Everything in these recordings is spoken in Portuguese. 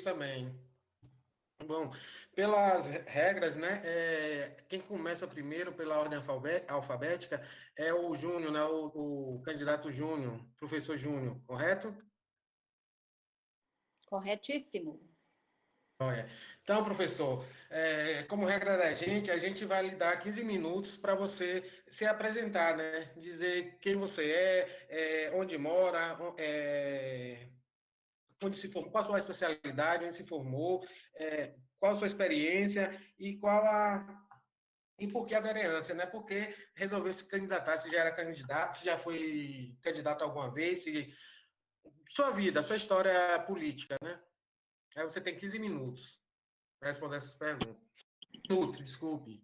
também. Bom, pelas regras, né? Quem começa primeiro pela ordem alfabética é o Júnior, né? O candidato Júnior, professor Júnior, correto? Corretíssimo. Olha. Então, professor, como regra da gente, a gente vai lhe dar 15 minutos para você se apresentar, né? Dizer quem você onde mora, onde se formou, qual a sua especialidade, onde se formou, qual a sua experiência e e por que a vereança, né? Por que resolveu se candidatar, se já era candidato, se já foi candidato alguma vez, sua vida, sua história política, né? Aí você tem 15 minutos para responder essas perguntas. Minutos, desculpe.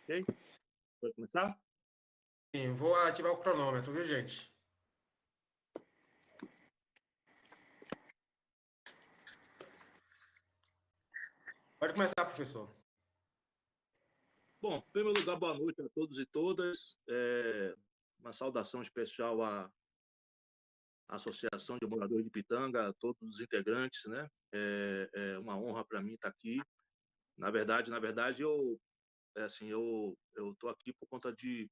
Ok? Pode começar? Sim, vou ativar o cronômetro, viu, gente? Pode começar, professor. Bom, em primeiro lugar, boa noite a todos e todas. Uma saudação especial à Associação de Moradores de Pitanga, a todos os integrantes, né? É uma honra para mim estar aqui. Na verdade, eu estou aqui por conta de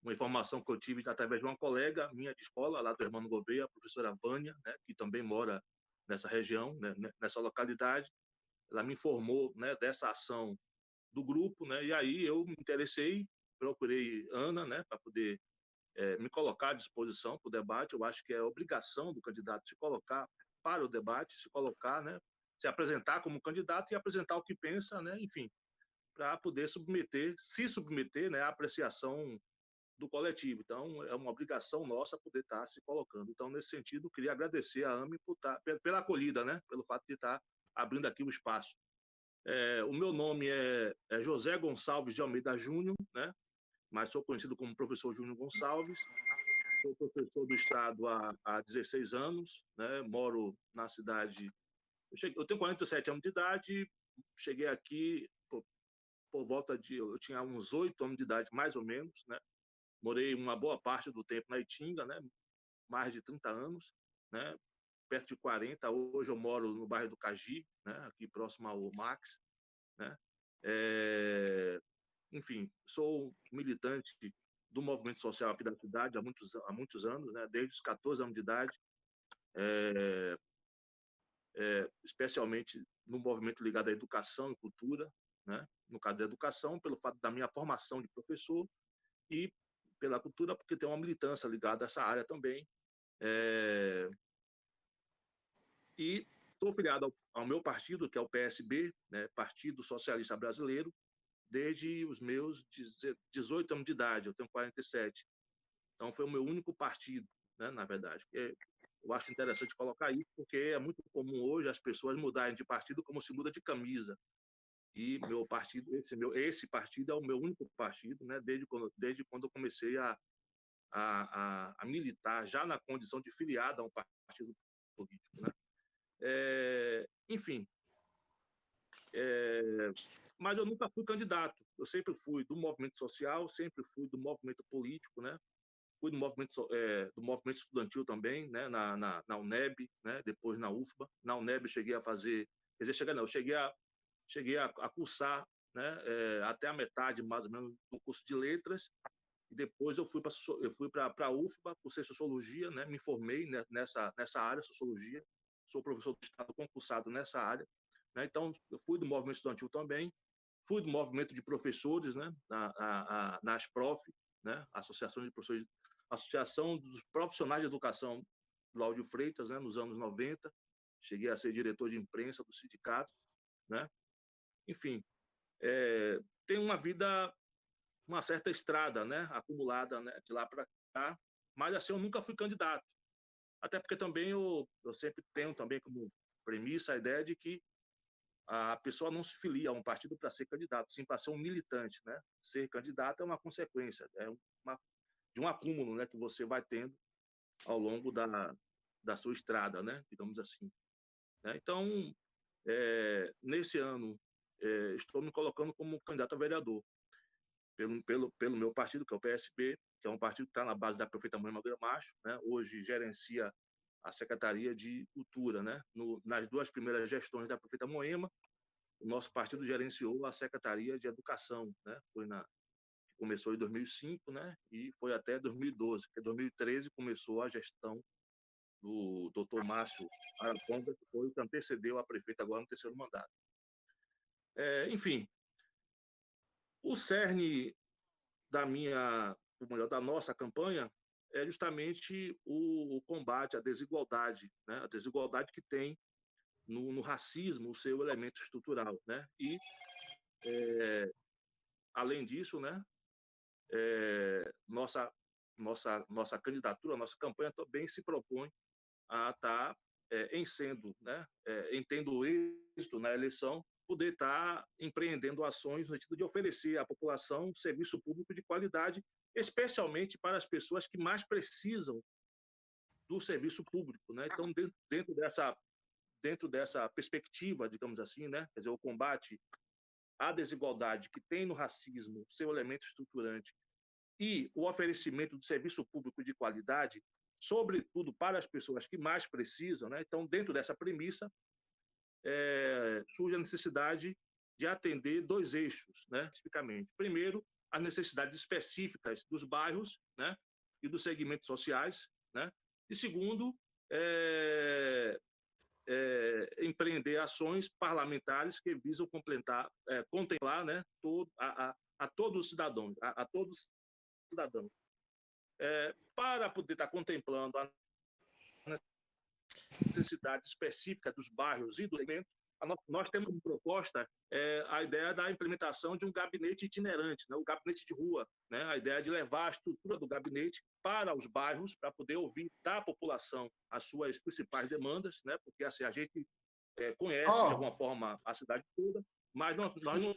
uma informação que eu tive através de uma colega minha de escola, lá do Hermano Gouveia, a professora Vânia, né? Que também mora nessa região, né? Nessa localidade. Ela me informou, né? Dessa ação do grupo, né? E aí eu me interessei, procurei Ana, né? Para poder me colocar à disposição para o debate. Eu acho que é obrigação do candidato se colocar para o debate, se colocar, né? Se apresentar como candidato e apresentar o que pensa, né? Enfim, para poder se submeter, né? À apreciação do coletivo. Então, é uma obrigação nossa poder estar se colocando. Então, nesse sentido, queria agradecer a AME pela acolhida, né? Pelo fato de estar abrindo aqui o espaço. O meu nome é José Gonçalves de Almeida Júnior, né? Mas sou conhecido como professor Júnior Gonçalves. Sou professor do Estado há 16 anos, né? Moro na cidade. Eu tenho 47 anos de idade, cheguei aqui por volta de. Eu tinha uns 8 anos de idade, mais ou menos, né? Morei uma boa parte do tempo na Itinga, né? Mais de 30 anos, né? Perto de 40. Hoje eu moro no bairro do Cagi, né? Aqui próximo ao Max, né? Enfim, sou militante do movimento social aqui da cidade há muitos anos, né? Desde os 14 anos de idade, especialmente no movimento ligado à educação e cultura, né? No caso da educação, pelo fato da minha formação de professor e pela cultura, porque tem uma militância ligada a essa área também. E sou filiado ao meu partido, que é o PSB, né? Partido Socialista Brasileiro, desde os meus 18 anos de idade. Eu tenho 47. Então, foi o meu único partido, né, na verdade. Eu acho interessante colocar isso, porque é muito comum hoje as pessoas mudarem de partido como se muda de camisa. E meu partido, esse partido é o meu único partido, né, desde quando eu comecei a militar, já na condição de filiado a um partido político, né? Enfim, mas eu nunca fui candidato. Eu sempre fui do movimento social, sempre fui do movimento político, né? Fui do movimento estudantil também, né? Na UNEB, né? Depois na UFBA. Na UNEB cheguei a fazer, quer dizer, cheguei a cursar, né? Até a metade, mais ou menos, do curso de letras. E depois eu fui para a UFBA, cursei sociologia, né? Me formei, né, nessa área, sociologia. Sou professor do Estado concursado nessa área, né? Então, eu fui do movimento estudantil também, fui do movimento de professores, né? Na ASPROF, né? Associação dos Profissionais de Educação Cláudio Freitas, né? Nos anos 90. Cheguei a ser diretor de imprensa do sindicato, né? Enfim, tenho uma certa estrada, né? Acumulada, né? De lá para cá, mas assim, eu nunca fui candidato. Até porque também eu sempre tenho também como premissa a ideia de que a pessoa não se filia a um partido para ser candidato, sim para ser um militante, né? Ser candidato é uma consequência, de um acúmulo, né, que você vai tendo ao longo da sua estrada, né? Digamos assim. Né? Então, nesse ano, estou me colocando como candidato a vereador pelo meu partido, que é o PSB, que é um partido que está na base da prefeita Moema Gramacho, né? Hoje gerencia a Secretaria de Cultura, né? Nas 2 primeiras gestões da prefeita Moema, o nosso partido gerenciou a Secretaria de Educação, né? Começou em 2005, né? E foi até 2012, porque em 2013 começou a gestão do Dr. Márcio Araponga, que foi o que antecedeu a prefeita agora no 3º mandato. Enfim, o cerne da nossa campanha é justamente o combate à desigualdade, né? A desigualdade que tem no racismo, o seu elemento estrutural, né? E, além disso, né? Nossa candidatura, nossa campanha também se propõe a estar em tendo êxito na eleição, poder estar empreendendo ações no sentido de oferecer à população um serviço público de qualidade, especialmente para as pessoas que mais precisam do serviço público, né? Então, dentro dessa perspectiva, digamos assim, né? Quer dizer, o combate à desigualdade que tem no racismo, seu elemento estruturante, e o oferecimento de serviço público de qualidade, sobretudo para as pessoas que mais precisam, né? Então, dentro dessa premissa, surge a necessidade de atender 2 eixos, né? Especificamente. Primeiro, as necessidades específicas dos bairros, né? E dos segmentos sociais, né? E segundo, empreender ações parlamentares que visam contemplar, né? A todos os cidadãos, a todos os cidadãos. Para poder estar contemplando a necessidade específica dos bairros e do segmento, nós temos como proposta a ideia da implementação de um gabinete itinerante, né? O gabinete de rua, né? A ideia de levar a estrutura do gabinete para os bairros, para poder ouvir da população as suas principais demandas, né? Porque assim, a gente conhece de alguma forma a cidade toda, mas nós não...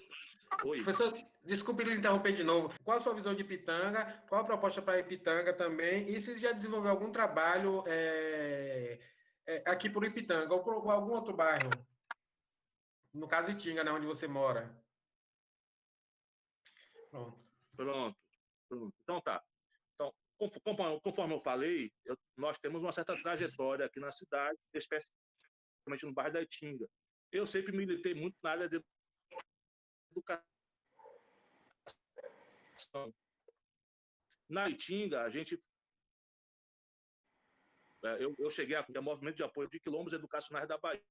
Oi. Professor, desculpe lhe interromper de novo. Qual a sua visão de Ipitanga? Qual a proposta para Ipitanga também? E se já desenvolveu algum trabalho aqui por Ipitanga ou por algum outro bairro? No caso, Itinga, né, onde você mora. Pronto. Então tá. Então, conforme eu falei, nós temos uma certa trajetória aqui na cidade, especialmente no bairro da Itinga. Eu sempre militei muito na área de educação. Na Itinga, eu cheguei a movimento de apoio de quilombos educacionais da Bahia.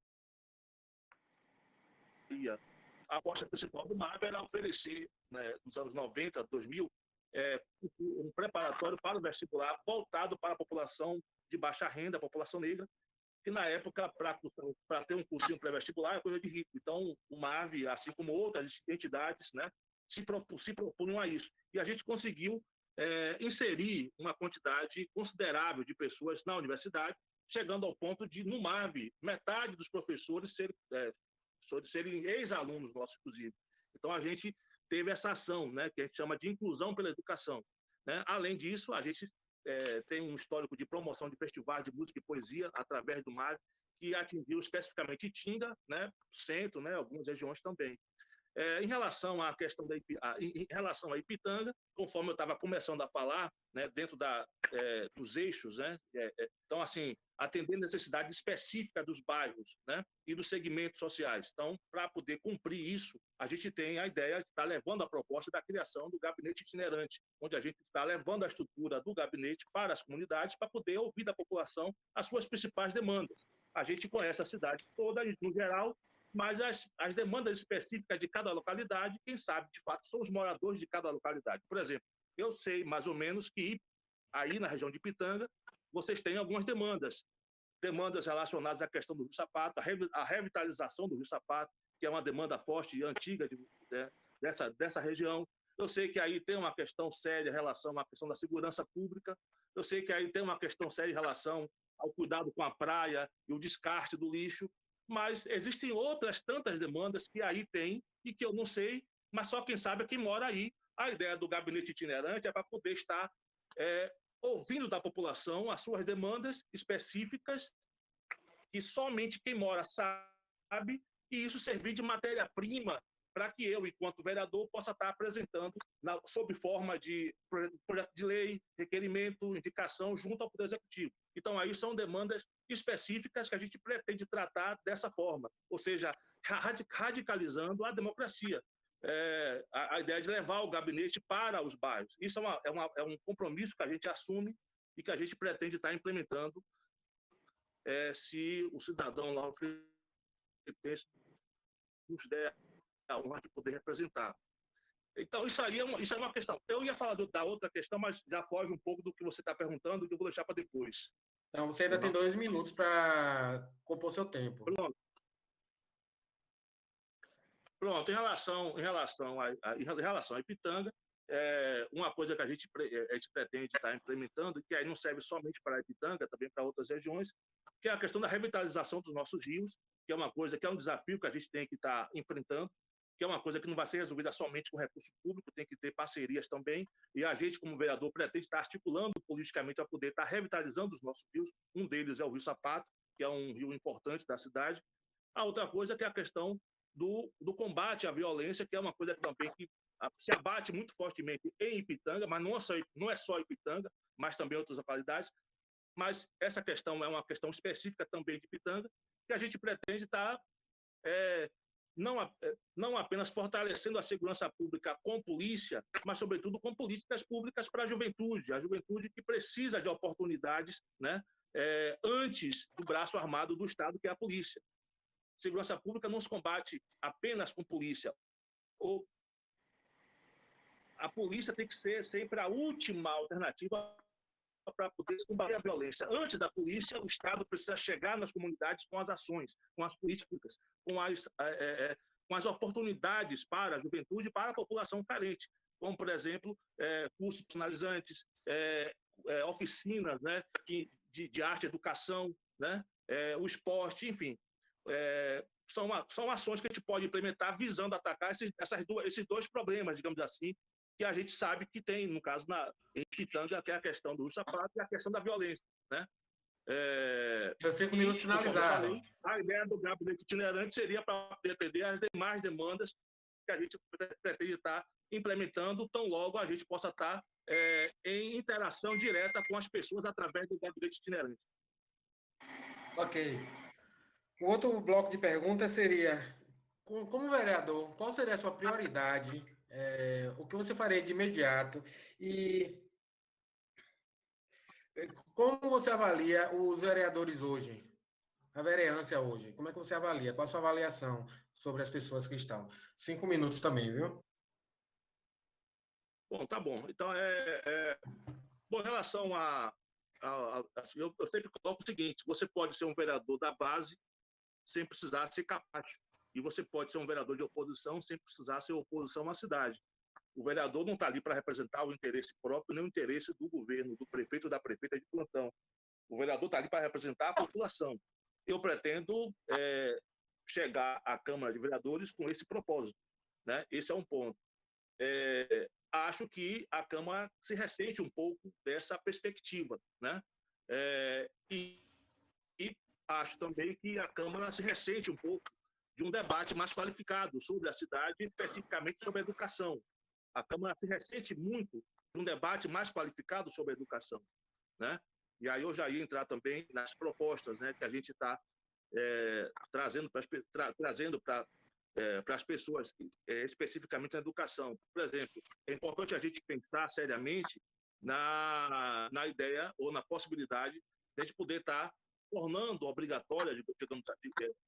A aposta principal do MAP era oferecer, né, nos anos 90, 2000, um preparatório para o vestibular voltado para a população de baixa renda, a população negra, que na época, para ter um cursinho pré-vestibular, é coisa de rico. Então, o MAV, assim como outras entidades, né, se propunham a isso. E a gente conseguiu inserir uma quantidade considerável de pessoas na universidade, chegando ao ponto de, no MAV, metade dos professores serem ex-alunos nossos, inclusive. Então, a gente teve essa ação, né, que a gente chama de inclusão pela educação, né? Além disso, a gente tem um histórico de promoção de festivais de música e poesia através do MAV, que atingiu especificamente Itinga, né, centro, né, algumas regiões também. Em relação à questão em relação à Ipitanga, conforme eu estava começando a falar, né, dentro dos eixos, né, então, assim, atender necessidade específica dos bairros, né, e dos segmentos sociais. Então, para poder cumprir isso, a gente tem a ideia de estar levando a proposta da criação do gabinete itinerante, onde a gente está levando a estrutura do gabinete para as comunidades para poder ouvir da população as suas principais demandas. A gente conhece a cidade toda, no geral, mas as demandas específicas de cada localidade, quem sabe, de fato, são os moradores de cada localidade. Por exemplo, eu sei mais ou menos que aí na região de Ipitanga, vocês têm algumas demandas relacionadas à questão do Rio Sapato, a revitalização do Rio Sapato, que é uma demanda forte e antiga dessa região. Eu sei que aí tem uma questão séria em relação à questão da segurança pública. Eu sei que aí tem uma questão séria em relação ao cuidado com a praia e o descarte do lixo. Mas existem outras tantas demandas que aí tem e que eu não sei, mas só quem sabe é quem mora aí. A ideia do gabinete itinerante é para poder estar ouvindo da população as suas demandas específicas, que somente quem mora sabe, e isso servir de matéria-prima para que eu, enquanto vereador, possa estar apresentando sob forma de projeto de lei, requerimento, indicação junto ao Poder Executivo. Então, aí são demandas específicas que a gente pretende tratar dessa forma, ou seja, radicalizando a democracia. A ideia de levar o gabinete para os bairros. Isso é um compromisso que a gente assume e que a gente pretende estar implementando se o cidadão lá, o filipense, nos der a honra de poder representar. Então, isso é uma questão. Eu ia falar da outra questão, mas já foge um pouco do que você está perguntando, que eu vou deixar para depois. Então, você ainda tem 2 minutos para compor seu tempo. Pronto. Pronto, em relação a Ipitanga, uma coisa que a gente pretende estar implementando, que aí não serve somente para a Ipitanga, também para outras regiões, que é a questão da revitalização dos nossos rios, que é uma coisa que é um desafio que a gente tem que estar enfrentando, que é uma coisa que não vai ser resolvida somente com recurso público, tem que ter parcerias também, e a gente, como vereador, pretende estar articulando politicamente a poder estar revitalizando os nossos rios. Um deles é o Rio Sapato, que é um rio importante da cidade. A outra coisa que é a questão do combate à violência, que é uma coisa também que se abate muito fortemente em Ipitanga, mas não é só Ipitanga, mas também outras localidades. Mas essa questão é uma questão específica também de Ipitanga, que a gente pretende estar não apenas fortalecendo a segurança pública com polícia, mas, sobretudo, com políticas públicas para a juventude que precisa de oportunidades, né, antes do braço armado do Estado, que é a polícia. Segurança pública não se combate apenas com polícia. A polícia tem que ser sempre a última alternativa para poder combater a violência. Antes da polícia, o Estado precisa chegar nas comunidades com as ações, com as políticas, com as oportunidades para a juventude e para a população carente, como, por exemplo, cursos profissionalizantes, oficinas, né, de arte e educação, né, o esporte, enfim. São ações que a gente pode implementar visando atacar esses dois problemas, digamos assim, que a gente sabe que tem, no caso, em Ipitanga, que é a questão do sapato e a questão da violência, né? Eu 5 minutos finalizados. Falei, a ideia do gabinete itinerante seria para atender as demais demandas que a gente pretende estar implementando, tão logo a gente possa estar em interação direta com as pessoas através do gabinete itinerante. Ok. O outro bloco de perguntas seria, como vereador, qual seria a sua prioridade? O que você faria de imediato? E como você avalia os vereadores hoje? A vereança hoje? Como é que você avalia? Qual a sua avaliação sobre as pessoas que estão? 5 minutos também, viu? Bom, tá bom. Então, bom, em relação eu sempre coloco o seguinte: você pode ser um vereador da base sem precisar ser capaz. E você pode ser um vereador de oposição sem precisar ser oposição à cidade. O vereador não está ali para representar o interesse próprio, nem o interesse do governo, do prefeito ou da prefeita de plantão. O vereador está ali para representar a população. Eu pretendo chegar à Câmara de Vereadores com esse propósito, né? Esse é um ponto. Acho que a Câmara se ressente um pouco dessa perspectiva, né? E acho também que a Câmara se ressente um pouco de um debate mais qualificado sobre a cidade, especificamente sobre a educação. A Câmara se ressente muito de um debate mais qualificado sobre a educação, né? E aí eu já ia entrar também nas propostas, né, que a gente está trazendo para as pessoas, especificamente na educação. Por exemplo, é importante a gente pensar seriamente na ideia ou na possibilidade de a gente poder estar tornando obrigatória,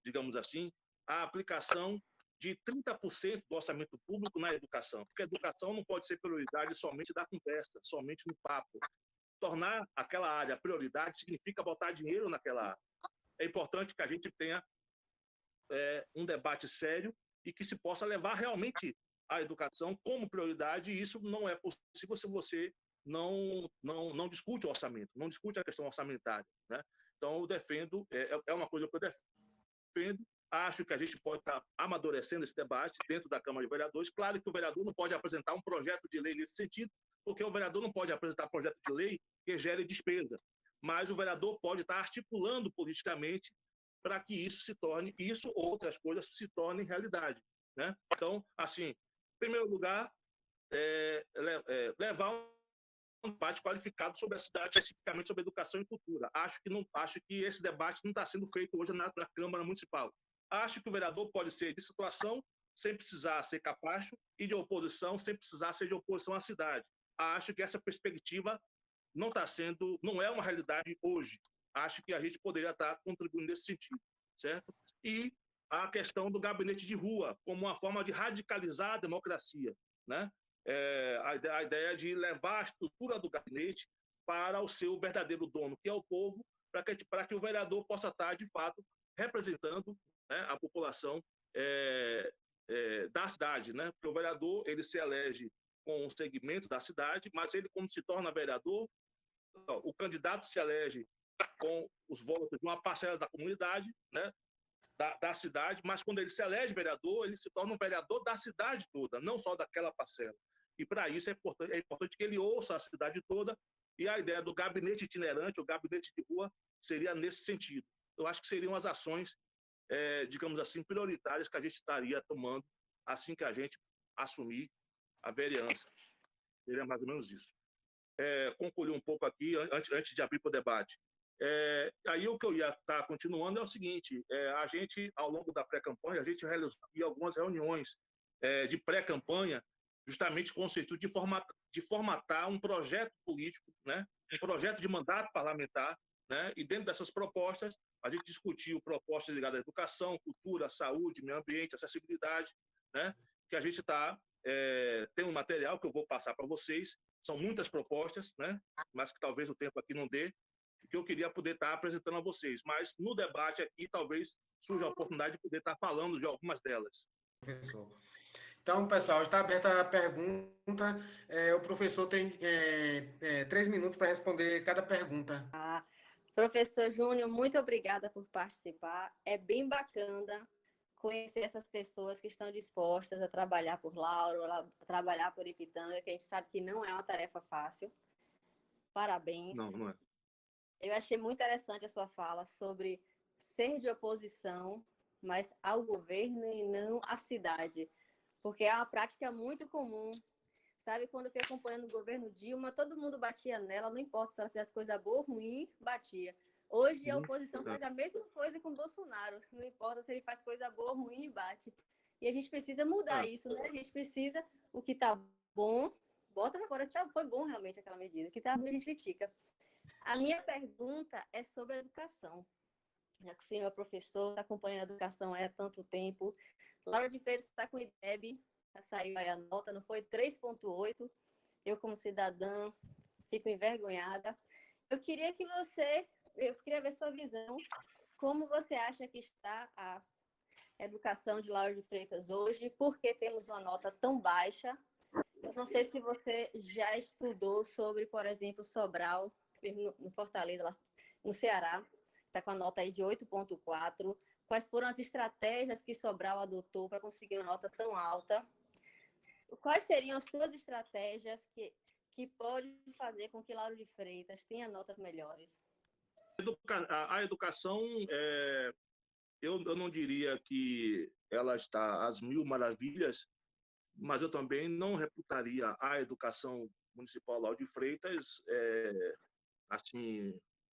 digamos assim, a aplicação de 30% do orçamento público na educação, porque a educação não pode ser prioridade somente da conversa, somente no papo. Tornar aquela área prioridade significa botar dinheiro naquela área. É importante que a gente tenha um debate sério e que se possa levar realmente a educação como prioridade, e isso não é possível se você não discute o orçamento, não discute a questão orçamentária, né? Então, eu defendo, é uma coisa que eu defendo. Acho que a gente pode estar amadurecendo esse debate dentro da Câmara de Vereadores. Claro que o vereador não pode apresentar um projeto de lei nesse sentido, porque o vereador não pode apresentar projeto de lei que gere despesa. Mas o vereador pode estar articulando politicamente para que isso ou outras coisas se tornem realidade, né? Então, assim, em primeiro lugar, levar um debate qualificado sobre a cidade, especificamente sobre educação e cultura. Acho que esse debate não está sendo feito hoje na Câmara Municipal. Acho que o vereador pode ser de situação sem precisar ser capacho e de oposição sem precisar ser de oposição à cidade. Acho que essa perspectiva não é uma realidade hoje. Acho que a gente poderia estar contribuindo nesse sentido, certo? E a questão do gabinete de rua como uma forma de radicalizar a democracia, né? A ideia de levar a estrutura do gabinete para o seu verdadeiro dono, que é o povo, para que o vereador possa estar, de fato, representando, né, a população da cidade, né? Porque o vereador ele se elege com um segmento da cidade, mas ele, quando se torna vereador, o candidato se elege com os votos de uma parcela da comunidade, né, da cidade, mas quando ele se elege vereador, ele se torna um vereador da cidade toda, não só daquela parcela. E para isso é importante que ele ouça a cidade toda, e a ideia do gabinete itinerante, o gabinete de rua, seria nesse sentido. Eu acho que seriam as ações, digamos assim, prioritárias que a gente estaria tomando assim que a gente assumir a vereança. Seria mais ou menos isso. Concluir um pouco aqui, antes de abrir para o debate. Aí o que eu ia estar continuando é o seguinte: a gente, ao longo da pré-campanha, a gente realizou algumas reuniões de pré-campanha, justamente com o intuito de formatar um projeto político, né, um projeto de mandato parlamentar, né, e dentro dessas propostas, a gente discutiu propostas ligadas à educação, cultura, saúde, meio ambiente, acessibilidade, né, que a gente tem um material que eu vou passar para vocês. São muitas propostas, né, mas que talvez o tempo aqui não dê, que eu queria poder estar apresentando a vocês. Mas no debate aqui, talvez surja a oportunidade de poder estar falando de algumas delas. Professor. Então, pessoal, está aberta a pergunta. O professor tem 3 minutos para responder cada pergunta. Professor Júnior, muito obrigada por participar. É bem bacana conhecer essas pessoas que estão dispostas a trabalhar por Lauro, a trabalhar por Ipitanga, que a gente sabe que não é uma tarefa fácil. Parabéns. Não é. Eu achei muito interessante a sua fala sobre ser de oposição, mas ao governo e não à cidade, porque é uma prática muito comum. Sabe, quando eu fui acompanhando o governo Dilma, todo mundo batia nela, não importa se ela fizesse coisa boa ou ruim, batia. Hoje a oposição faz a mesma coisa com o Bolsonaro, não importa se ele faz coisa boa ou ruim, bate. E a gente precisa mudar isso, né? A gente precisa, o que tá bom, bota na fora, foi bom realmente aquela medida, o que tá ruim a gente critica. A minha pergunta é sobre a educação. Já que o senhor é professor, está acompanhando a educação há tanto tempo. Laura de Freitas está com o IDEB, saiu aí a nota, não foi? 3,8. Eu, como cidadã, fico envergonhada. Eu queria ver sua visão. Como você acha que está a educação de Laura de Freitas hoje? Por que temos uma nota tão baixa? Eu não sei se você já estudou sobre, por exemplo, Sobral, no Fortaleza, no Ceará, está com a nota aí de 8,4. Quais foram as estratégias que Sobral adotou para conseguir uma nota tão alta? Quais seriam as suas estratégias que podem fazer com que Lauro de Freitas tenha notas melhores? A educação, eu não diria que ela está às mil maravilhas, mas eu também não reputaria a educação municipal Lauro de Freitas assim,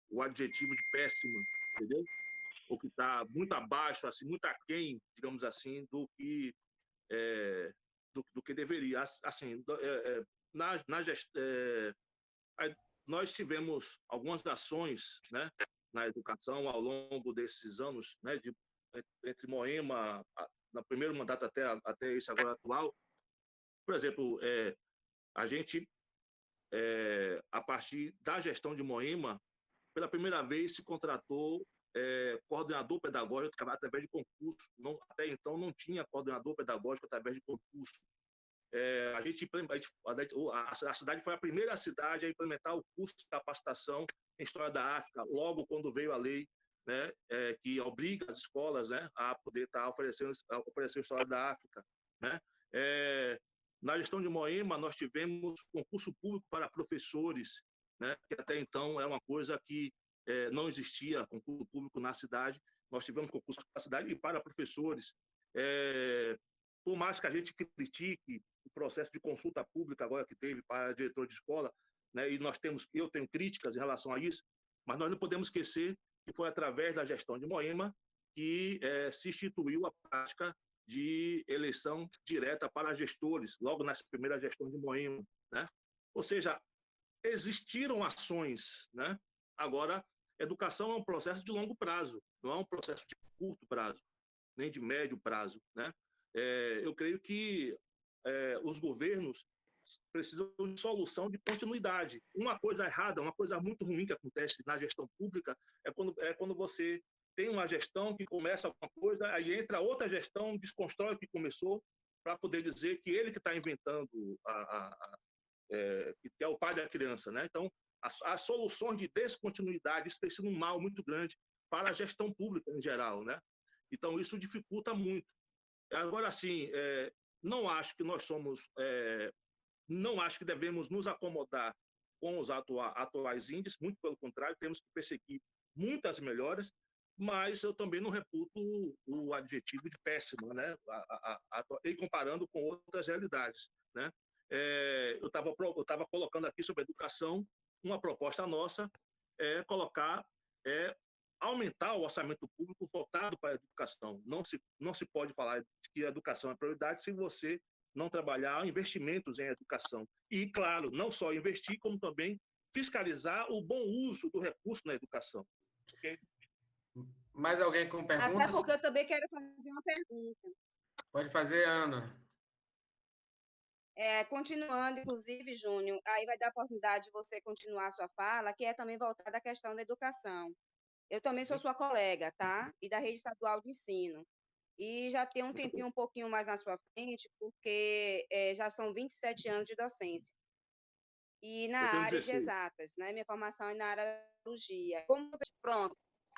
o adjetivo de péssima, entendeu? Ou que está muito abaixo, assim, muito aquém, digamos assim, do que deveria. Assim, nós tivemos algumas ações, né, na educação ao longo desses anos, né, entre Moema, no primeiro mandato até esse agora atual. Por exemplo, a gente, a partir da gestão de Moema, pela primeira vez se contratou coordenador pedagógico através de concurso. Até então não tinha coordenador pedagógico através de concurso. A cidade foi a primeira cidade a implementar o curso de capacitação em História da África, logo quando veio a lei, né, que obriga as escolas, né, a poder estar oferecendo História da África, né? Na gestão de Moema, nós tivemos concurso público para professores, né, que até então é uma coisa que não existia, concurso público na cidade. Nós tivemos concurso para a cidade e para professores. Por mais que a gente critique o processo de consulta pública agora que teve para diretor de escola, né? E eu tenho críticas em relação a isso, mas nós não podemos esquecer que foi através da gestão de Moema que se instituiu a prática de eleição direta para gestores, logo nas primeiras gestões de Moema, né? Ou seja, existiram ações, né? Agora, educação é um processo de longo prazo, não é um processo de curto prazo, nem de médio prazo, né? Eu creio que os governos precisam de solução de continuidade. Uma coisa errada, uma coisa muito ruim que acontece na gestão pública é quando você tem uma gestão que começa alguma coisa, aí entra outra gestão, desconstrói o que começou, para poder dizer que ele que está inventando, que é o pai da criança, né? Então, as soluções de descontinuidade, isso tem sido um mal muito grande para a gestão pública em geral, né? Então, isso dificulta muito. Agora, assim, não acho que não acho que devemos nos acomodar com os atuais índices, muito pelo contrário, temos que perseguir muitas melhoras, mas eu também não reputo o adjetivo de péssima, né? E comparando com outras realidades, né? Eu estava colocando aqui sobre a educação, uma proposta nossa aumentar o orçamento público voltado para a educação. Não se pode falar que a educação é prioridade se você não trabalhar investimentos em educação. E, claro, não só investir, como também fiscalizar o bom uso do recurso na educação. Okay? Mais alguém com perguntas? Até porque eu também quero fazer uma pergunta. Pode fazer, Ana. Continuando, inclusive, Júnior, aí vai dar a oportunidade de você continuar a sua fala, que é também voltada à questão da educação. Eu também sou sua colega, tá? E da rede estadual de ensino. E já tenho um tempinho um pouquinho mais na sua frente, porque já são 27 anos de docência. E na área de exatas, né? Minha formação é na área de biologia. Pronto,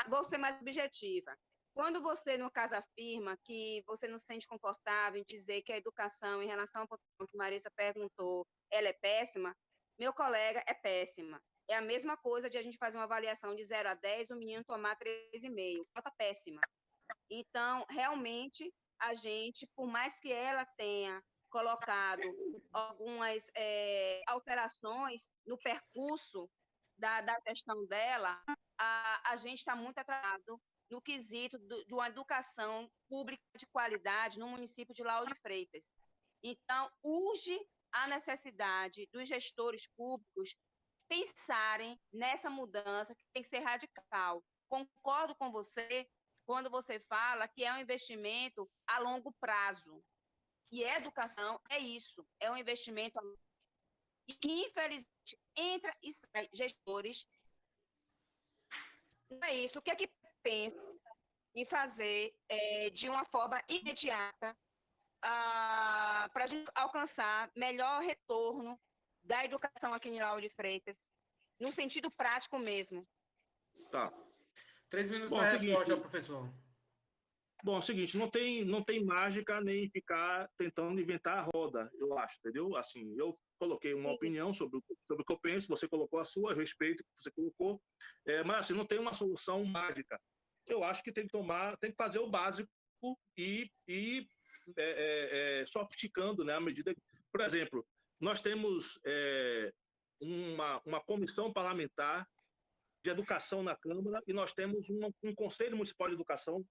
vou ser mais objetiva. Quando você, no caso, afirma que você não se sente confortável em dizer que a educação, em relação ao que Marisa perguntou, ela é péssima, meu colega, é péssima. É a mesma coisa de a gente fazer uma avaliação de 0 a 10, o menino tomar 3,5. Nota péssima. Então, realmente, a gente, por mais que ela tenha colocado algumas alterações no percurso da gestão dela, a gente está muito atrasado no quesito de uma educação pública de qualidade no município de Lauro de Freitas. Então, urge a necessidade dos gestores públicos pensarem nessa mudança que tem que ser radical. Concordo com você quando você fala que é um investimento a longo prazo. E a educação é isso, é um investimento a longo prazo. E que, infelizmente, entra e sai gestores. Não é isso. O que é que pensa em fazer de uma forma imediata para a gente alcançar melhor retorno da educação aqui em Lauro de Freitas, no sentido prático mesmo? Tá. 3 minutos para a resposta, professor. Bom, é o seguinte, não tem mágica nem ficar tentando inventar a roda, eu acho, entendeu? Assim, eu coloquei uma opinião sobre o que eu penso, você colocou a sua, eu respeito o que você colocou, mas assim, não tem uma solução mágica. Eu acho que tem que fazer o básico e sofisticando, né, à medida que, por exemplo, nós temos uma comissão parlamentar de educação na Câmara e nós temos um Conselho Municipal de Educação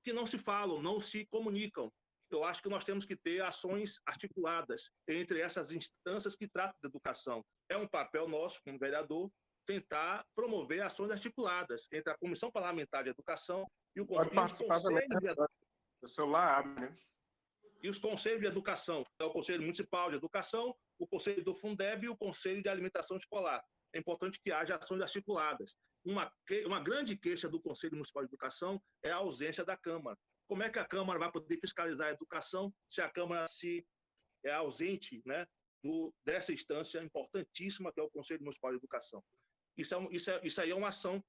que não se falam, não se comunicam. Eu acho que nós temos que ter ações articuladas entre essas instâncias que tratam da educação. É um papel nosso, como vereador, tentar promover ações articuladas entre a Comissão Parlamentar de Educação e o Conselhos de Educação. É o Conselho Municipal de Educação, o Conselho do Fundeb e o Conselho de Alimentação Escolar. É importante que haja ações articuladas. Uma grande queixa do Conselho Municipal de Educação é a ausência da Câmara. Como é que a Câmara vai poder fiscalizar a educação se a Câmara é ausente, né, dessa instância importantíssima que é o Conselho Municipal de Educação? Isso aí é uma ação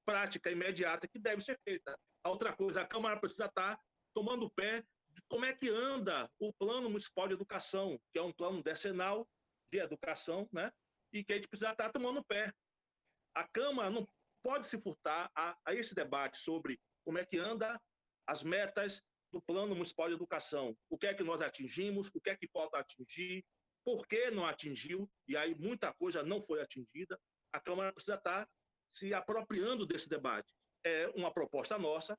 prática, imediata, que deve ser feita. A outra coisa, a Câmara precisa estar tomando pé de como é que anda o Plano Municipal de Educação, que é um plano decenal de educação, né, e que a gente precisa estar tomando pé. A Câmara não pode se furtar a esse debate sobre como é que anda as metas do Plano Municipal de Educação. O que é que nós atingimos, o que é que falta atingir, por que não atingiu, e aí muita coisa não foi atingida, a Câmara precisa estar se apropriando desse debate. É uma proposta nossa,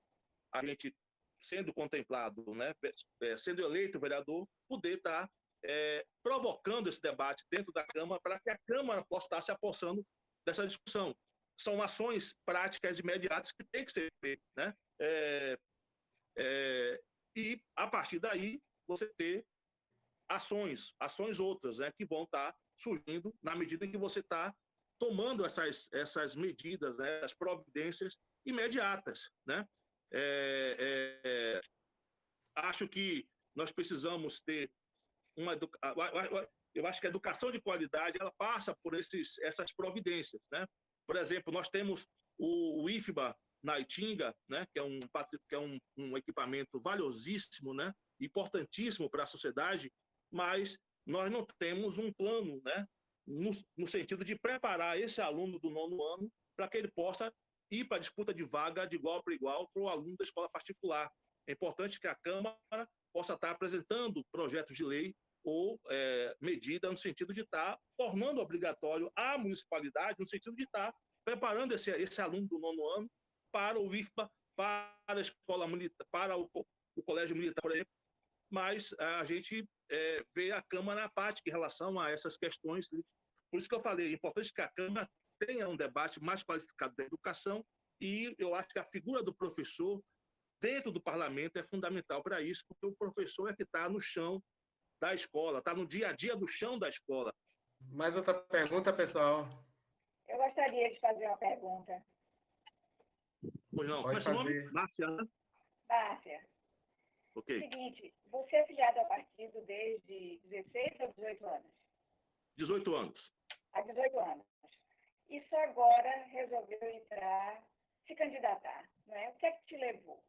a gente sendo contemplado, né, sendo eleito vereador, poder estar provocando esse debate dentro da Câmara para que a Câmara possa estar se apossando dessa discussão. São ações práticas imediatas que têm que ser feitas, né? E, a partir daí, você ter ações outras, né, que vão estar surgindo na medida em que você está tomando essas medidas, né, as providências imediatas, né? Acho que nós precisamos ter eu acho que a educação de qualidade ela passa por essas providências, né? Por exemplo, nós temos o IFBA na Itinga, né? Que é um equipamento valiosíssimo, né? Importantíssimo para a sociedade, mas nós não temos um plano, né? No sentido de preparar esse aluno do 9º ano para que ele possa ir para a disputa de vaga de igual para igual para o aluno da escola particular. É importante que a Câmara possa estar apresentando projetos de lei ou medida no sentido de estar tornando obrigatório a municipalidade, no sentido de estar preparando esse aluno do 9º ano para o IFBA, para a escola militar, para o colégio militar, por exemplo, mas a gente vê a Câmara apática em relação a essas questões. Por isso que eu falei, é importante que a Câmara tenha um debate mais qualificado da educação, e eu acho que a figura do professor dentro do parlamento é fundamental para isso, porque o professor é que está no chão da escola, está no dia a dia do chão da escola. Mais outra pergunta, pessoal? Eu gostaria de fazer uma pergunta. Pois não, Pode como é seu nome? fazer. Márcia? Márcia, Ok. seguinte, você é filiado ao partido desde 16 ou 18 anos? 18 anos. Há 18 anos. E só agora resolveu se candidatar, não é? O que é que te levou?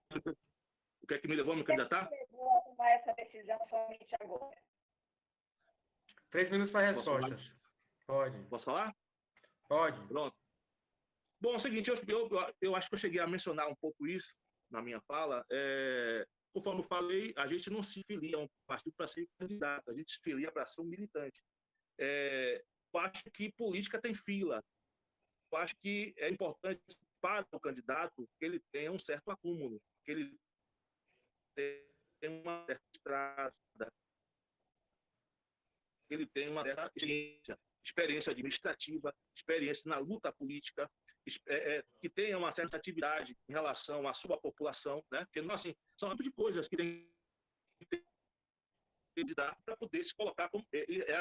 O que é que me levou a me candidatar? O que é que te levou a tomar essa decisão somente agora? 3 minutos para respostas. Pode. Posso falar? Pode. Pronto. Bom, é o seguinte, eu acho que eu cheguei a mencionar um pouco isso na minha fala. Conforme eu falei, a gente não se filia a um partido para ser candidato, a gente se filia para ser um militante. Eu acho que política tem fila. Eu acho que é importante para o candidato que ele tenha um certo acúmulo, que ele tenha uma certa estrada, que ele tenha uma certa experiência administrativa, experiência na luta política, que tenha uma certa atividade em relação à sua população, né? Porque assim, são um tipo de coisas que tem que dar para poder se colocar como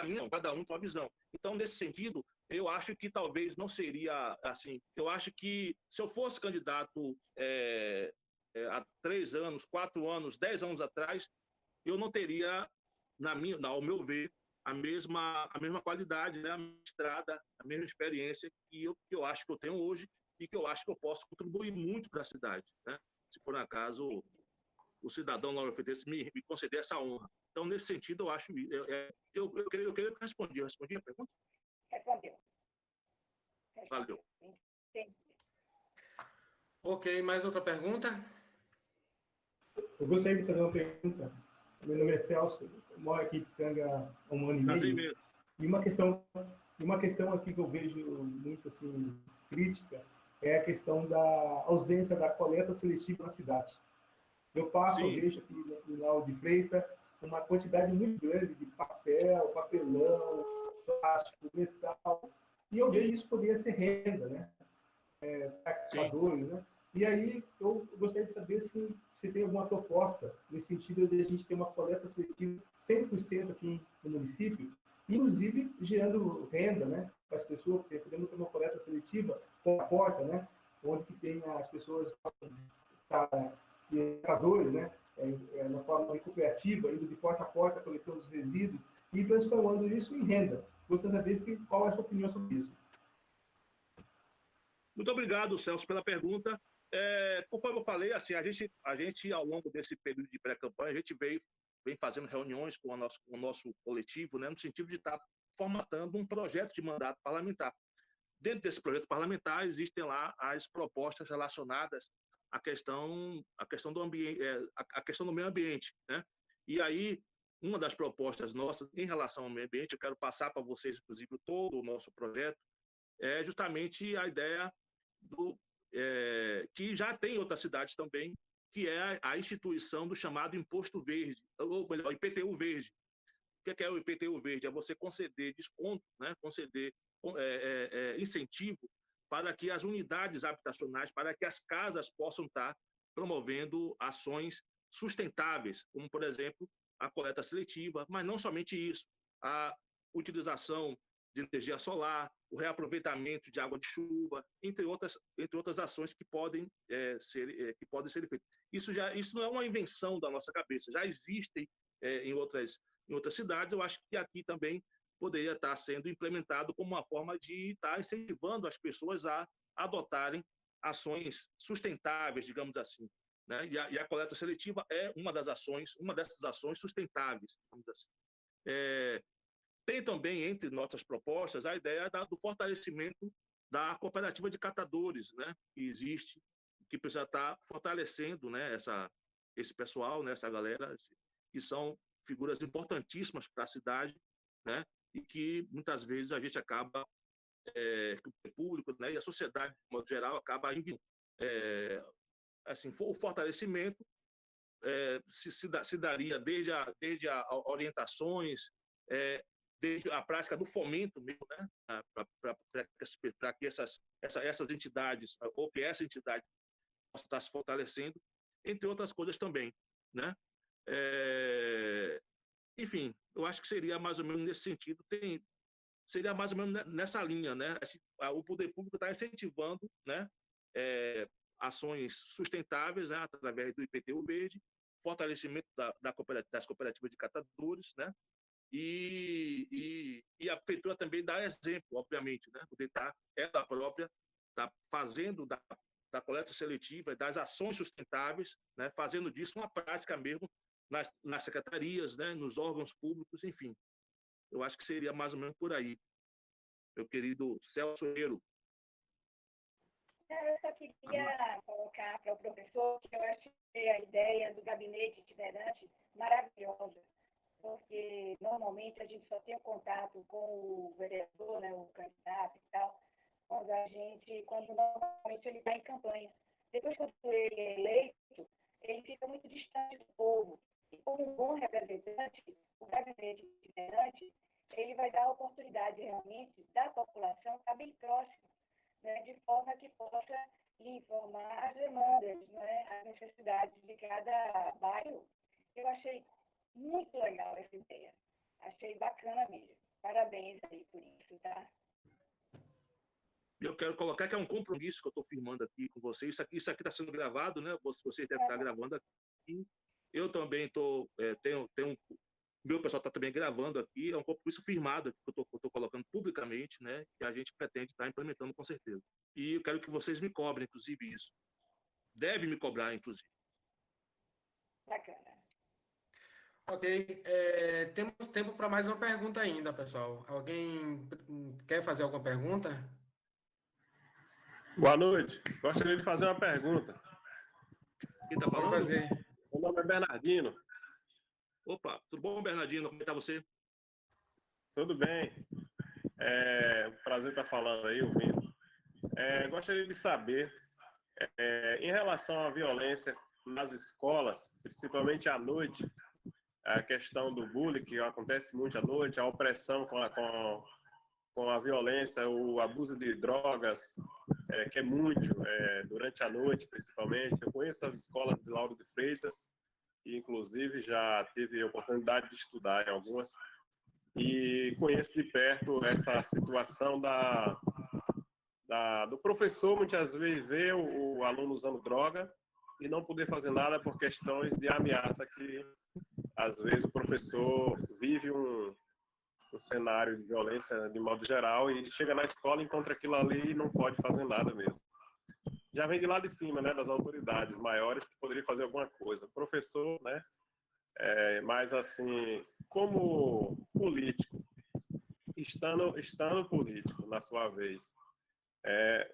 a minha, cada um com a visão. Então, nesse sentido, eu acho que talvez não seria assim. Eu acho que se eu fosse candidato há 3 anos, 4 anos, 10 anos atrás, eu não teria, ao meu ver, a mesma qualidade, né? A mesma estrada, a mesma experiência que eu acho que eu tenho hoje e que eu acho que eu posso contribuir muito para a cidade, né? Se por acaso o cidadão Lauro Freitas me conceder essa honra. Então, nesse sentido, eu acho... Eu queria que respondi a pergunta? Respondeu. Valeu. Entendi. Ok, mais outra pergunta? Eu gostaria de fazer uma pergunta. Meu nome é Celso, eu moro aqui em Pitanga há 1 ano e meio. Mesmo. E uma questão aqui que eu vejo muito assim, crítica é a questão da ausência da coleta seletiva na cidade. Eu vejo aqui no Lauro de Freitas uma quantidade muito grande de papel, papelão, plástico, metal, e eu vejo isso poderia ser renda, né? Catadores, né? E aí eu gostaria de saber se tem alguma proposta nesse sentido de a gente ter uma coleta seletiva 100% aqui no município, inclusive gerando renda, né, para as pessoas, porque podemos ter uma coleta seletiva porta a porta, né, onde que tem as pessoas catadores, né, na forma de cooperativa, indo de porta a porta, coletando os resíduos e transformando isso em renda. Gostaria de saber qual é a sua opinião sobre isso. Muito obrigado, Celso, pela pergunta. Conforme eu falei, assim, a gente, ao longo desse período de pré-campanha, a gente vem fazendo reuniões com o nosso coletivo, né, no sentido de estar formatando um projeto de mandato parlamentar. Dentro desse projeto parlamentar, existem lá as propostas relacionadas à questão do ambiente, a questão do meio ambiente, né? E aí uma das propostas nossas em relação ao meio ambiente, eu quero passar para vocês, inclusive, todo o nosso projeto, é justamente a ideia que já tem em outras cidades também, que é a instituição do chamado Imposto Verde, ou melhor, IPTU Verde. O que é o IPTU Verde? É você conceder desconto, né? Conceder incentivo para que as unidades habitacionais, para que as casas possam estar promovendo ações sustentáveis, como, por exemplo, a coleta seletiva, mas não somente isso, a utilização de energia solar, o reaproveitamento de água de chuva, entre outras ações que podem ser feitas. Isso não é uma invenção da nossa cabeça, já existem em outras cidades. Eu acho que aqui também poderia estar sendo implementado como uma forma de estar incentivando as pessoas a adotarem ações sustentáveis, digamos assim, né? E a coleta seletiva é uma dessas ações sustentáveis, digamos assim. Tem também, entre nossas propostas, a ideia do fortalecimento da cooperativa de catadores, né, que existe, que precisa estar fortalecendo, né, esse pessoal, né, essa galera, que são figuras importantíssimas para a cidade, né, e que muitas vezes a gente acaba, o público, né, e a sociedade, de modo geral, acaba enviando. Assim, o fortalecimento se daria desde orientações, desde a prática do fomento mesmo, né, para que essas entidades, ou que essa entidade possa estar se fortalecendo, entre outras coisas também, né? Enfim, eu acho que seria mais ou menos nesse sentido, seria mais ou menos nessa linha, né? O poder público está incentivando, né, ações sustentáveis, né, através do IPTU Verde, fortalecimento das cooperativas de catadores, né? E a prefeitura também dá exemplo, obviamente, né? Poder ela própria está fazendo da coleta seletiva, das ações sustentáveis, né? Fazendo disso uma prática mesmo nas secretarias, né? Nos órgãos públicos, enfim. Eu acho que seria mais ou menos por aí, meu querido Celso Eiro. Eu só queria colocar para o professor que eu achei a ideia do gabinete itinerante maravilhosa, porque normalmente a gente só tem contato com o vereador, né, o candidato e tal, quando normalmente ele está em campanha. Depois, quando ele é eleito, ele fica muito distante do povo. E como um bom representante, o gabinete itinerante, ele vai dar a oportunidade realmente da população estar bem próxima, né, de forma que possa informar as demandas, né, as necessidades de cada bairro. Eu achei muito legal essa ideia. Achei bacana mesmo. Parabéns aí por isso, tá? Eu quero colocar que é um compromisso que eu estou firmando aqui com vocês. Isso aqui está sendo gravado, né? Vocês devem estar gravando aqui. Eu também meu pessoal está também gravando aqui. É um compromisso firmado que eu estou colocando publicamente, né? Que a gente pretende estar implementando com certeza. E eu quero que vocês me cobrem, inclusive, isso. Deve me cobrar, inclusive. Bacana. Ok. Temos tempo para mais uma pergunta ainda, pessoal. Alguém quer fazer alguma pergunta? Boa noite. Gostaria de fazer uma pergunta. Quem está falando? Pode fazer. Meu nome é Bernardino. Opa, tudo bom, Bernardino? Como está você? Tudo bem. Um prazer estar falando aí, ouvindo. Gostaria de saber, em relação à violência nas escolas, principalmente à noite, a questão do bullying, que acontece muito à noite, a opressão com a violência, o abuso de drogas, que é muito durante a noite, principalmente. Eu conheço as escolas de Lauro de Freitas, e inclusive já tive a oportunidade de estudar em algumas, e conheço de perto essa situação do professor muitas vezes ver o aluno usando droga e não poder fazer nada por questões de ameaça que às vezes o professor vive um cenário de violência de modo geral e chega na escola, encontra aquilo ali e não pode fazer nada mesmo. Já vem de lá de cima, né, das autoridades maiores que poderiam fazer alguma coisa. O professor, né, mas assim, como político, estando político na sua vez,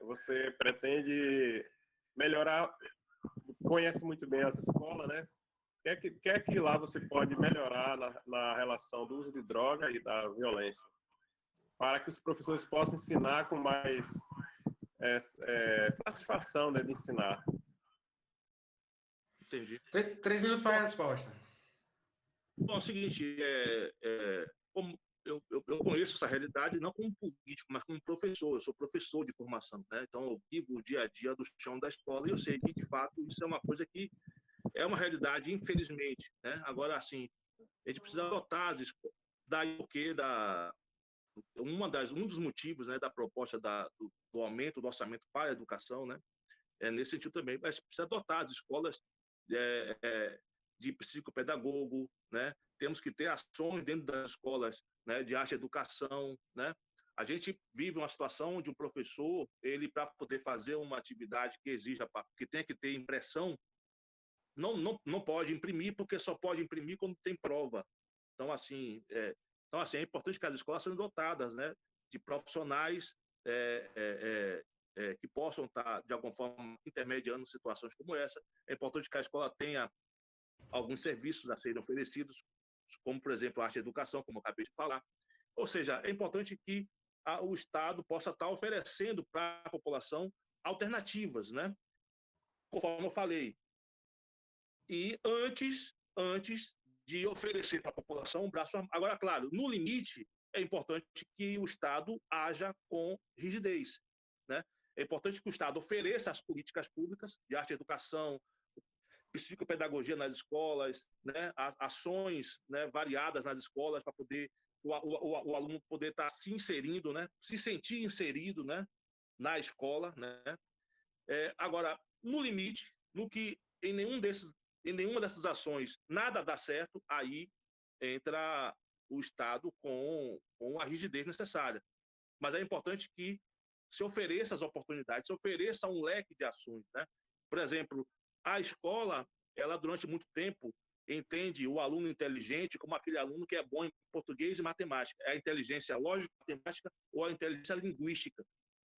você pretende melhorar, conhece muito bem as escolas, né? que é que lá você pode melhorar na relação do uso de droga e da violência, para que os professores possam ensinar com mais satisfação, né, de ensinar? Entendi. 3 minutos para a resposta. Bom, é o seguinte, como eu conheço essa realidade não como político, mas como professor. Eu sou professor de formação, né? Então eu vivo o dia a dia do chão da escola e eu sei que, de fato, isso é uma coisa que é uma realidade, infelizmente, né? Agora, assim, a gente precisa adotar as escolas. Daí o quê? Um dos motivos, né, da proposta do aumento do orçamento para a educação, né? Nesse sentido também, mas precisa adotar as escolas de psicopedagogo, né? Temos que ter ações dentro das escolas, né, de arte e educação, né? A gente vive uma situação onde um professor, ele para poder fazer uma atividade que exija, que tenha que ter impressão, não pode imprimir, porque só pode imprimir quando tem prova. Então, assim, é importante que as escolas sejam dotadas, né, de profissionais que possam estar, de alguma forma, intermediando situações como essa. É importante que a escola tenha alguns serviços a serem oferecidos, como, por exemplo, a arte e educação, como eu acabei de falar. Ou seja, é importante que o Estado possa estar oferecendo para a população alternativas, né? Conforme eu falei. E antes de oferecer para a população um braço armado. Agora, claro, no limite, é importante que o Estado haja com rigidez, né? É importante que o Estado ofereça as políticas públicas de arte e educação, psicopedagogia nas escolas, né? Ações, né, variadas nas escolas para poder o aluno poder estar se inserindo, né? Se sentir inserido, né, na escola, né? Agora, no limite, no que em nenhuma dessas ações nada dá certo, aí entra o Estado com a rigidez necessária. Mas é importante que se ofereça as oportunidades, se ofereça um leque de ações, né? Por exemplo, a escola, ela durante muito tempo entende o aluno inteligente como aquele aluno que é bom em português e matemática. É a inteligência lógica, matemática ou a inteligência linguística.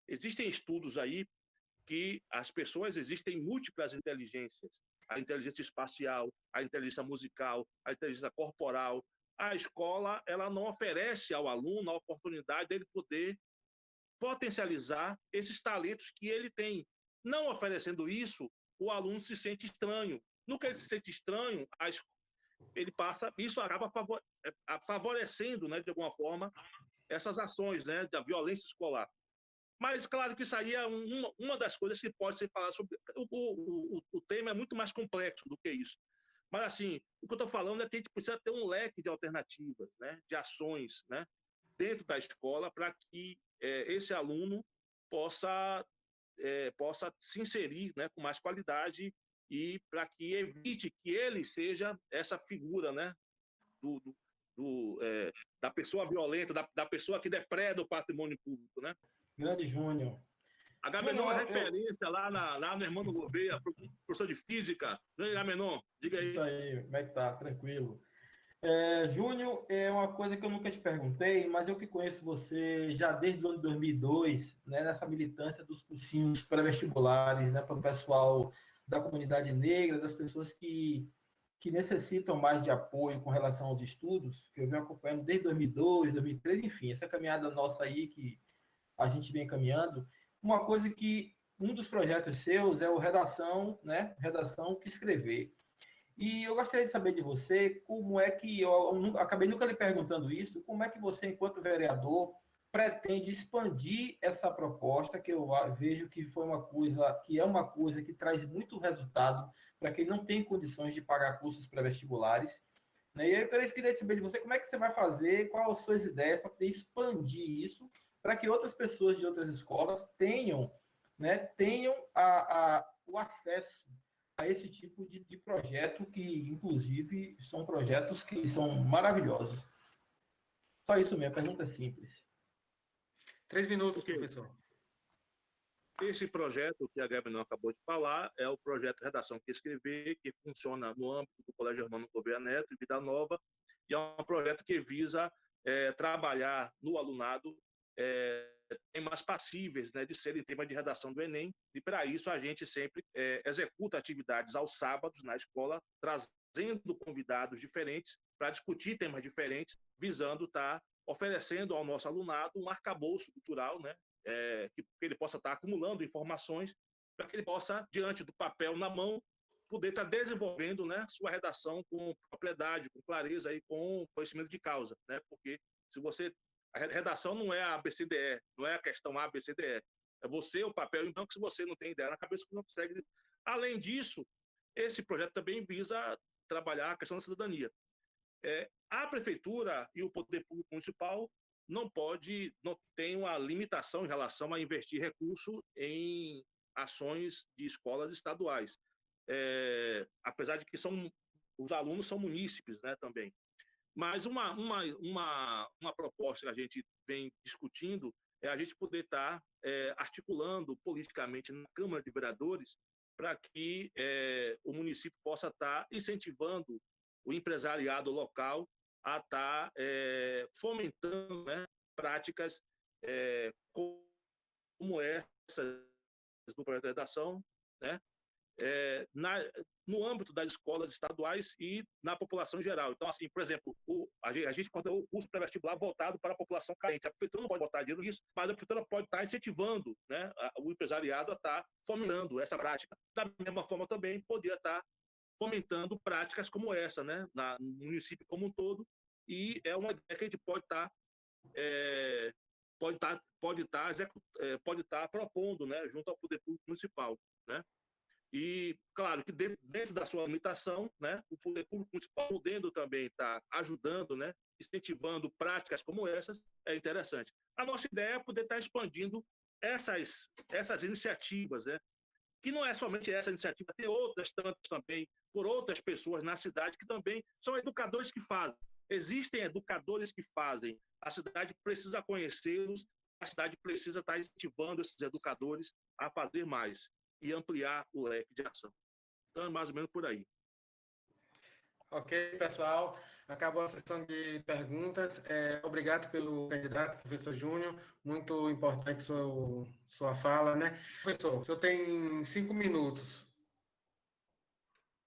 Existem estudos aí que existem múltiplas inteligências. A inteligência espacial, a inteligência musical, a inteligência corporal. A escola, ela não oferece ao aluno a oportunidade dele poder potencializar esses talentos que ele tem. Não oferecendo isso, o aluno se sente estranho. No que ele se sente estranho, ele passa, isso acaba favorecendo, né, de alguma forma, essas ações, né, da violência escolar. Mas, claro que isso aí é uma das coisas que pode ser falado sobre. O tema é muito mais complexo do que isso. Mas, assim, o que eu estou falando é que a gente precisa ter um leque de alternativas, né, de ações, né, dentro da escola para que esse aluno possa se inserir, né, com mais qualidade e para que evite que ele seja essa figura, né, da pessoa violenta, da pessoa que depreda o patrimônio público, né? Grande Júnior. Agamenon é referência lá no Hermano Gouveia, professor de física. Agamenon, diga aí. Isso aí, como é que tá? Tranquilo. Júnior, é uma coisa que eu nunca te perguntei, mas eu que conheço você já desde o ano de 2002, né, nessa militância dos cursinhos pré-vestibulares, né, para o pessoal da comunidade negra, das pessoas que necessitam mais de apoio com relação aos estudos, que eu venho acompanhando desde 2002, 2003, enfim, essa caminhada nossa aí que a gente vem caminhando. Uma coisa que um dos projetos seus é o Redação, né? Redação que escrever. E eu gostaria de saber de você como é que, eu acabei nunca lhe perguntando isso, como é que você, enquanto vereador, pretende expandir essa proposta, que eu vejo que é uma coisa que traz muito resultado para quem não tem condições de pagar cursos pré-vestibulares. Né? E aí eu queria saber de você como é que você vai fazer, quais as suas ideias para poder expandir isso, para que outras pessoas de outras escolas tenham, né, o acesso a esse tipo de projeto, que, inclusive, são projetos que são maravilhosos. Só isso mesmo, a pergunta é simples. 3 minutos, professor. Esse projeto que a Gabriela acabou de falar é o projeto Redação que Escrever, que funciona no âmbito do Colégio Hermano Gouveia Neto, em Vida Nova, e é um projeto que visa trabalhar no alunado temas passíveis, né, de serem tema de redação do Enem, e para isso a gente sempre executa atividades aos sábados na escola, trazendo trazendo convidados diferentes para discutir temas diferentes, visando estar oferecendo ao nosso alunado um arcabouço cultural, né? Que ele possa estar acumulando informações para que ele possa, diante do papel na mão, poder estar desenvolvendo, né, sua redação com propriedade, com clareza e com conhecimento de causa, né? Porque se você a redação não é a ABCDE, não é a questão ABCDE, é você o papel, então que se você não tem ideia na cabeça, você não consegue. Além disso, esse projeto também visa trabalhar a questão da cidadania. A prefeitura e o poder público municipal não tem uma limitação em relação a investir recurso em ações de escolas estaduais. Apesar de que os alunos são munícipes, né, também. Mas uma proposta que a gente vem discutindo é a gente poder estar articulando politicamente na Câmara de Vereadores para que o município possa estar incentivando o empresariado local a estar fomentando, né, práticas como essas do projeto de redação, né, no âmbito das escolas estaduais e na população em geral. Então, assim, por exemplo, a gente conta o curso pré-vestibular voltado para a população carente. A prefeitura não pode botar dinheiro nisso, mas a prefeitura pode estar incentivando, né, o empresariado a estar fomentando essa prática. Da mesma forma, também poderia estar fomentando práticas como essa, né, no município como um todo, e é uma ideia que a gente pode estar propondo, né, junto ao poder público municipal, né? E, claro, que dentro da sua limitação, né, o poder público municipal podendo também estar ajudando, né, incentivando práticas como essas, é interessante. A nossa ideia é poder estar expandindo essas iniciativas, né, que não é somente essa iniciativa, tem outras tantas também, por outras pessoas na cidade que também são educadores que fazem. Existem educadores que fazem. A cidade precisa conhecê-los, a cidade precisa estar incentivando esses educadores a fazer mais e ampliar o leque de ação. Então, é mais ou menos por aí. Ok, pessoal. Acabou a sessão de perguntas. Obrigado pelo candidato, professor Júnior. Muito importante sua fala, né? Professor, o senhor tem 5 minutos.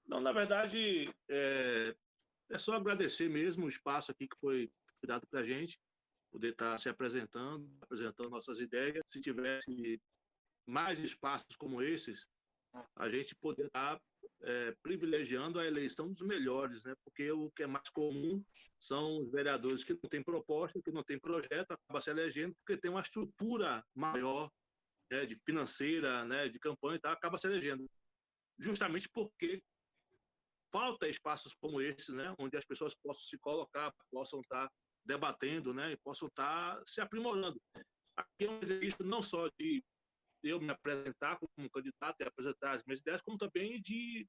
Não, na verdade, é só agradecer mesmo o espaço aqui que foi dado para a gente, poder estar se apresentando nossas ideias. Se tivesse mais espaços como esses, a gente poder estar privilegiando a eleição dos melhores, né? Porque o que é mais comum são os vereadores que não têm proposta, que não têm projeto, acaba se elegendo porque tem uma estrutura maior, né, de financeira, né, de campanha e tal, acaba se elegendo. Justamente porque falta espaços como esse, né, onde as pessoas possam se colocar, possam estar debatendo, né, e possam estar se aprimorando. Aqui é um exercício não só de eu me apresentar como candidato e apresentar as minhas ideias, como também de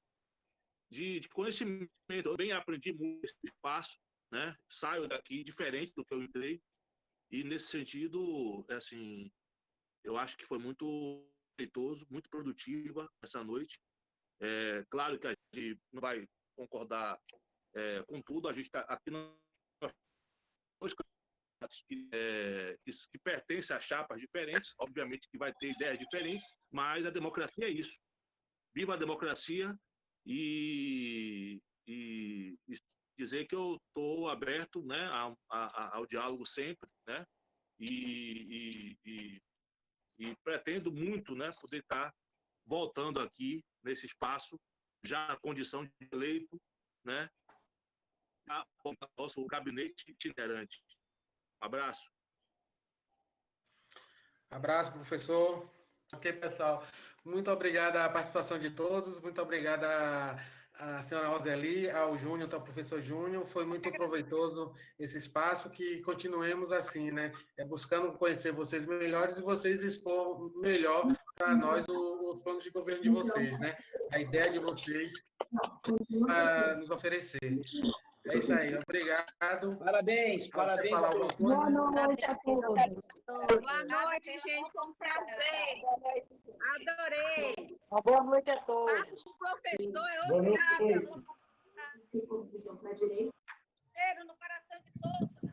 conhecimento. Eu também aprendi muito nesse espaço, né? Saio daqui diferente do que eu entrei, e nesse sentido, assim, eu acho que foi muito proveitoso, muito produtiva essa noite. Claro que a gente não vai concordar com tudo, a gente está aqui que pertence a chapas diferentes, obviamente que vai ter ideias diferentes, mas a democracia é isso. Viva a democracia e dizer que eu estou aberto, né, ao diálogo sempre, né, e pretendo muito, né, poder estar voltando aqui nesse espaço, já na condição de eleito, né, para o nosso gabinete itinerante. Abraço. Abraço, professor. Ok, pessoal. Muito obrigado a participação de todos. Muito obrigado à senhora Roseli, ao Júnior, ao professor Júnior. Foi muito proveitoso esse espaço. Que continuemos assim, né? Buscando conhecer vocês melhores e vocês expor melhor para nós os planos de governo de vocês, né? A ideia de vocês para nos oferecer. É isso aí, obrigado. Parabéns, parabéns. Boa noite a todos. Boa noite, gente, foi um prazer. Adorei. Uma boa noite a todos. O professor é Boa outro noite. cara. No coração de todos.